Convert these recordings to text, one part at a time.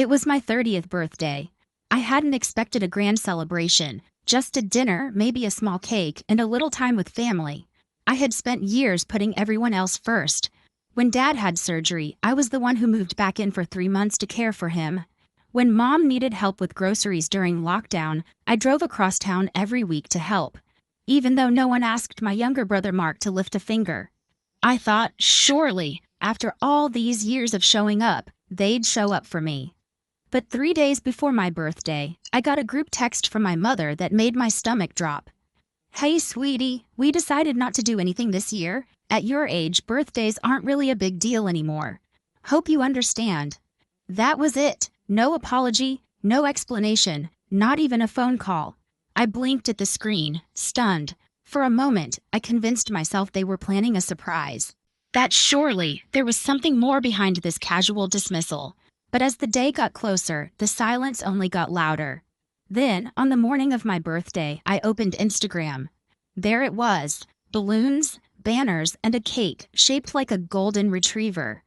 It was my 30th birthday. I hadn't expected a grand celebration, just a dinner, maybe a small cake, and a little time with family. I had spent years putting everyone else first. When Dad had surgery, I was the one who moved back in for 3 months to care for him. When Mom needed help with groceries during lockdown, I drove across town every week to help, even though no one asked my younger brother Mark to lift a finger. I thought, surely, after all these years of showing up, they'd show up for me. But 3 days before my birthday, I got a group text from my mother that made my stomach drop. "Hey, sweetie, we decided not to do anything this year. At your age, birthdays aren't really a big deal anymore. Hope you understand." That was it. No apology, no explanation, not even a phone call. I blinked at the screen, stunned. For a moment, I convinced myself they were planning a surprise. That surely there was something more behind this casual dismissal. But as the day got closer, the silence only got louder. Then, on the morning of my birthday, I opened Instagram. There it was, balloons, banners, and a cake shaped like a golden retriever.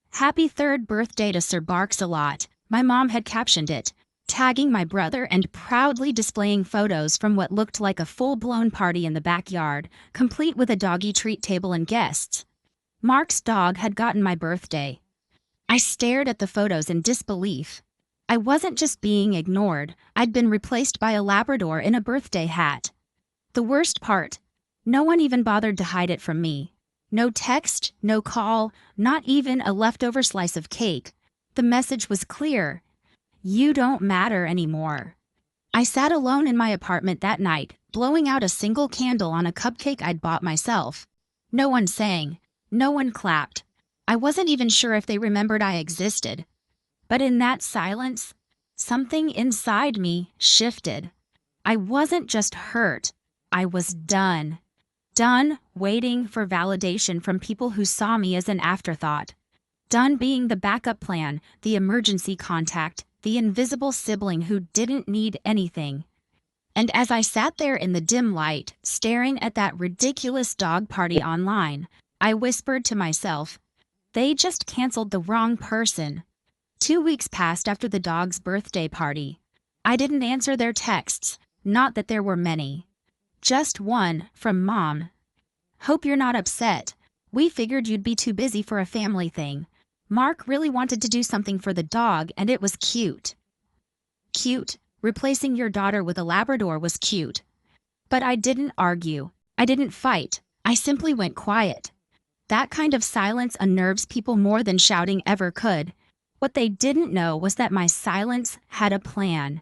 "Happy 3rd birthday to Sir Barks-a-Lot," my mom had captioned it, tagging my brother and proudly displaying photos from what looked like a full-blown party in the backyard, complete with a doggy treat table and guests. Mark's dog had gotten my birthday. I stared at the photos in disbelief. I wasn't just being ignored, I'd been replaced by a Labrador in a birthday hat. The worst part, no one even bothered to hide it from me. No text, no call, not even a leftover slice of cake. The message was clear. You don't matter anymore. I sat alone in my apartment that night, blowing out a single candle on a cupcake I'd bought myself. No one sang. No one clapped. I wasn't even sure if they remembered I existed. But in that silence, something inside me shifted. I wasn't just hurt. I was done. Done waiting for validation from people who saw me as an afterthought. Done being the backup plan, the emergency contact, the invisible sibling who didn't need anything. And as I sat there in the dim light, staring at that ridiculous dog party online, I whispered to myself, they just canceled the wrong person. 2 weeks passed after the dog's birthday party. I didn't answer their texts, not that there were many. Just one, from Mom. "Hope you're not upset. We figured you'd be too busy for a family thing. Mark really wanted to do something for the dog, and it was cute." Cute. Replacing your daughter with a Labrador was cute. But I didn't argue. I didn't fight. I simply went quiet. That kind of silence unnerves people more than shouting ever could. What they didn't know was that my silence had a plan.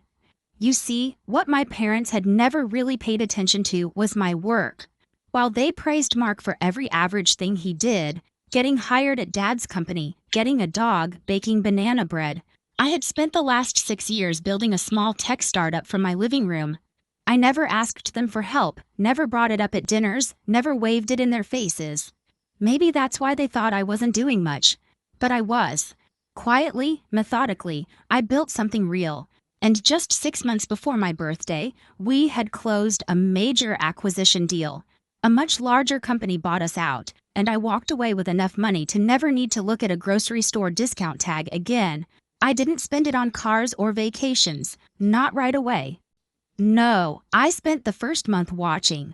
You see, what my parents had never really paid attention to was my work. While they praised Mark for every average thing he did, getting hired at Dad's company, getting a dog, baking banana bread, I had spent the last 6 years building a small tech startup from my living room. I never asked them for help, never brought it up at dinners, never waved it in their faces. Maybe that's why they thought I wasn't doing much. But I was. Quietly, methodically, I built something real. And just 6 months before my birthday, we had closed a major acquisition deal. A much larger company bought us out, and I walked away with enough money to never need to look at a grocery store discount tag again. I didn't spend it on cars or vacations, not right away. No, I spent the first month watching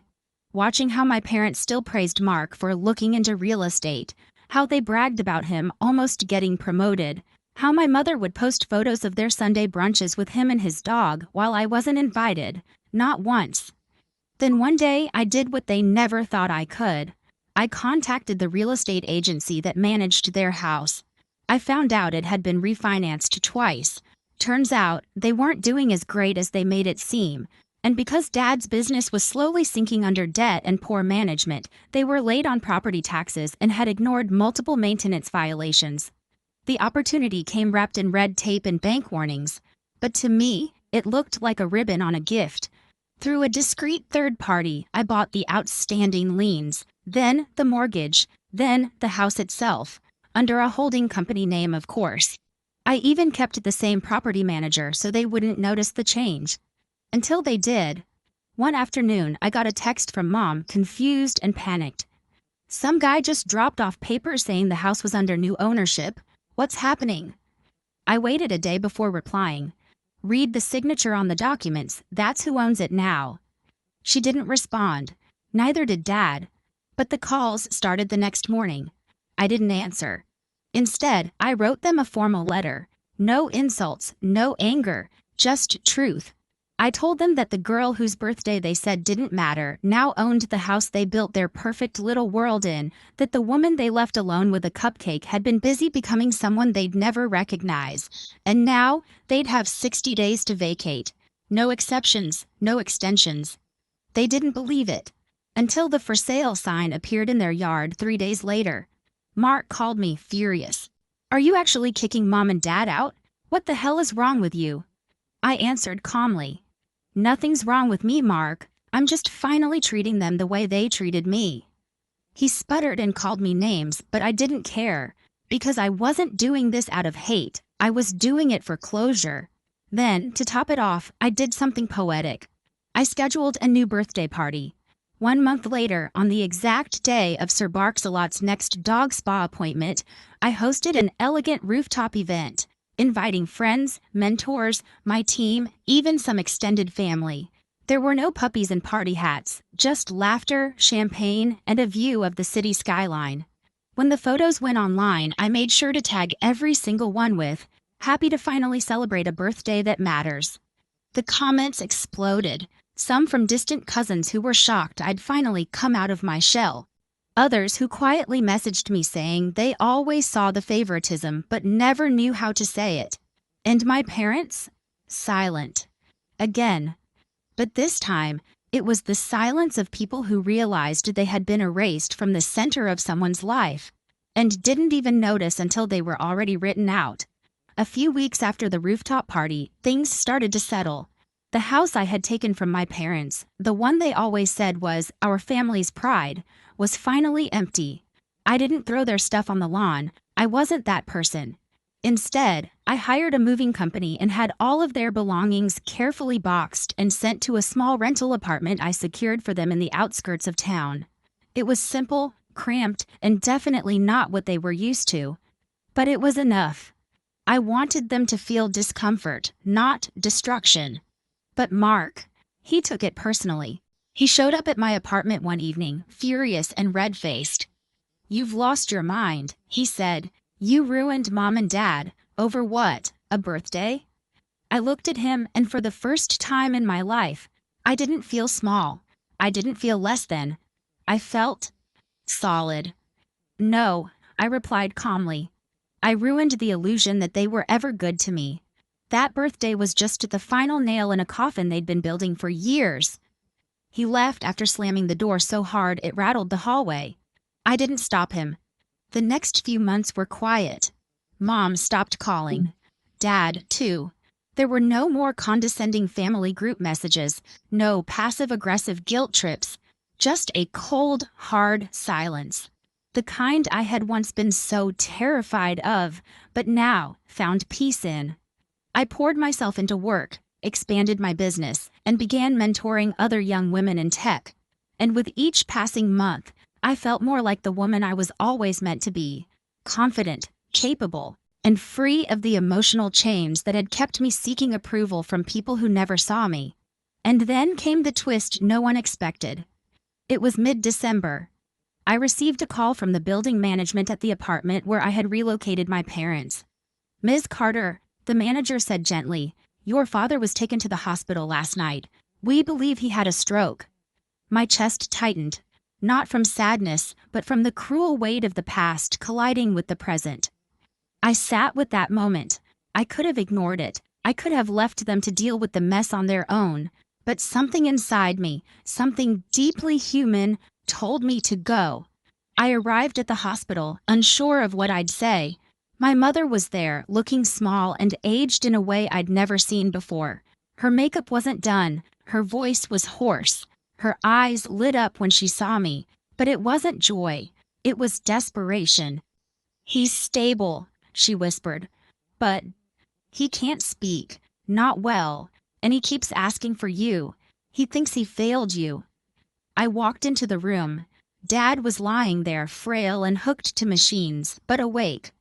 how my parents still praised Mark for looking into real estate, how they bragged about him almost getting promoted, how my mother would post photos of their Sunday brunches with him and his dog while I wasn't invited, not once. Then one day I did what they never thought I could. I contacted the real estate agency that managed their house. I found out it had been refinanced twice. Turns out they weren't doing as great as they made it seem. And because Dad's business was slowly sinking under debt and poor management, they were late on property taxes and had ignored multiple maintenance violations. The opportunity came wrapped in red tape and bank warnings. But to me, it looked like a ribbon on a gift. Through a discreet third party, I bought the outstanding liens, then the mortgage, then the house itself, under a holding company name, of course. I even kept the same property manager so they wouldn't notice the change. Until they did. One afternoon, I got a text from Mom, confused and panicked. "Some guy just dropped off papers saying the house was under new ownership. What's happening?" I waited a day before replying. Read the signature on the documents, that's who owns it now. She didn't respond. Neither did Dad. But the calls started the next morning. I didn't answer. Instead, I wrote them a formal letter. No insults, no anger, just truth. I told them that the girl whose birthday they said didn't matter now owned the house they built their perfect little world in, that the woman they left alone with a cupcake had been busy becoming someone they'd never recognize. And now, they'd have 60 days to vacate. No exceptions, no extensions. They didn't believe it. Until the for sale sign appeared in their yard 3 days later. Mark called me furious. "Are you actually kicking Mom and Dad out? What the hell is wrong with you?" I answered calmly. "Nothing's wrong with me, Mark. I'm just finally treating them the way they treated me." He sputtered and called me names, but I didn't care. Because I wasn't doing this out of hate. I was doing it for closure. Then, to top it off, I did something poetic. I scheduled a new birthday party. 1 month later, on the exact day of Sir Barks-a-Lot's next dog spa appointment, I hosted an elegant rooftop event, inviting friends, mentors, my team, even some extended family. There were no puppies and party hats, just laughter, champagne, and a view of the city skyline. When the photos went online, I made sure to tag every single one with, "Happy to finally celebrate a birthday that matters." The comments exploded. Some from distant cousins who were shocked I'd finally come out of my shell. Others who quietly messaged me saying they always saw the favoritism but never knew how to say it. And my parents? Silent. Again. But this time, it was the silence of people who realized they had been erased from the center of someone's life, and didn't even notice until they were already written out. A few weeks after the rooftop party, things started to settle. The house I had taken from my parents, the one they always said was our family's pride, was finally empty. I didn't throw their stuff on the lawn. I wasn't that person. Instead, I hired a moving company and had all of their belongings carefully boxed and sent to a small rental apartment I secured for them in the outskirts of town. It was simple, cramped, and definitely not what they were used to. But it was enough. I wanted them to feel discomfort, not destruction. But Mark, he took it personally. He showed up at my apartment one evening, furious and red-faced. "You've lost your mind," he said. "You ruined Mom and Dad. Over what? A birthday?" I looked at him, and for the first time in my life, I didn't feel small. I didn't feel less than. I felt solid. "No," I replied calmly. "I ruined the illusion that they were ever good to me. That birthday was just the final nail in a coffin they'd been building for years." He left after slamming the door so hard it rattled the hallway. I didn't stop him. The next few months were quiet. Mom stopped calling. Dad, too. There were no more condescending family group messages, no passive-aggressive guilt trips, just a cold, hard silence. The kind I had once been so terrified of, but now found peace in. I poured myself into work, expanded my business, and began mentoring other young women in tech. And with each passing month, I felt more like the woman I was always meant to be, confident, capable, and free of the emotional chains that had kept me seeking approval from people who never saw me. And then came the twist no one expected. It was mid-December. I received a call from the building management at the apartment where I had relocated my parents. "Ms. Carter," the manager said gently, "your father was taken to the hospital last night. We believe he had a stroke." My chest tightened, not from sadness, but from the cruel weight of the past colliding with the present. I sat with that moment. I could have ignored it. I could have left them to deal with the mess on their own. But something inside me, something deeply human, told me to go. I arrived at the hospital, unsure of what I'd say. My mother was there, looking small and aged in a way I'd never seen before. Her makeup wasn't done. Her voice was hoarse. Her eyes lit up when she saw me. But it wasn't joy. It was desperation. "He's stable," she whispered. "But he can't speak. Not well. And he keeps asking for you. He thinks he failed you." I walked into the room. Dad was lying there, frail and hooked to machines, but awake.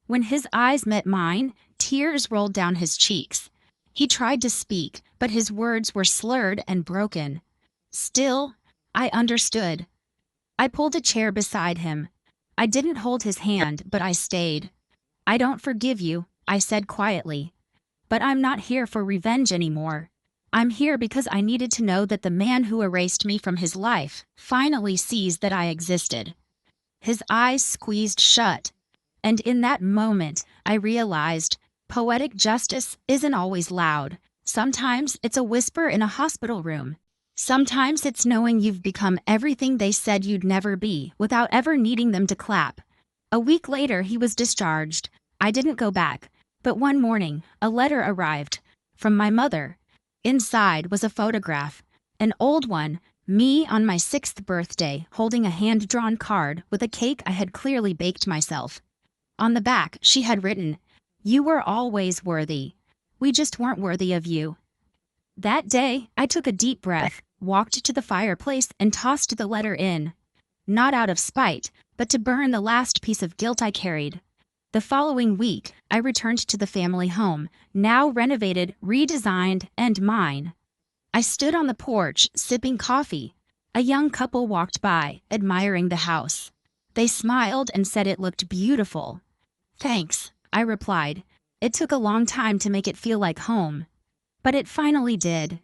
When his eyes met mine, Tears rolled down his cheeks. He tried to speak, but his words were slurred and broken. Still, I understood. I pulled a chair beside him. I didn't hold his hand, but I stayed. I don't forgive you, I said quietly. But I'm not here for revenge anymore. I'm here because I needed to know that the man who erased me from his life finally sees that I existed. His eyes squeezed shut, and in that moment, I realized poetic justice isn't always loud. Sometimes it's a whisper in a hospital room. Sometimes it's knowing you've become everything they said you'd never be without ever needing them to clap. A week later, he was discharged. I didn't go back, but one morning, a letter arrived from my mother. Inside was a photograph, an old one, me on my 6th birthday holding a hand-drawn card with a cake I had clearly baked myself. On the back, she had written, "You were always worthy. We just weren't worthy of you." That day, I took a deep breath, walked to the fireplace, and tossed the letter in. Not out of spite, but to burn the last piece of guilt I carried. The following week, I returned to the family home, now renovated, redesigned, and mine. I stood on the porch, sipping coffee. A young couple walked by, admiring the house. They smiled and said it looked beautiful. "Thanks," I replied. It took a long time to make it feel like home. But it finally did.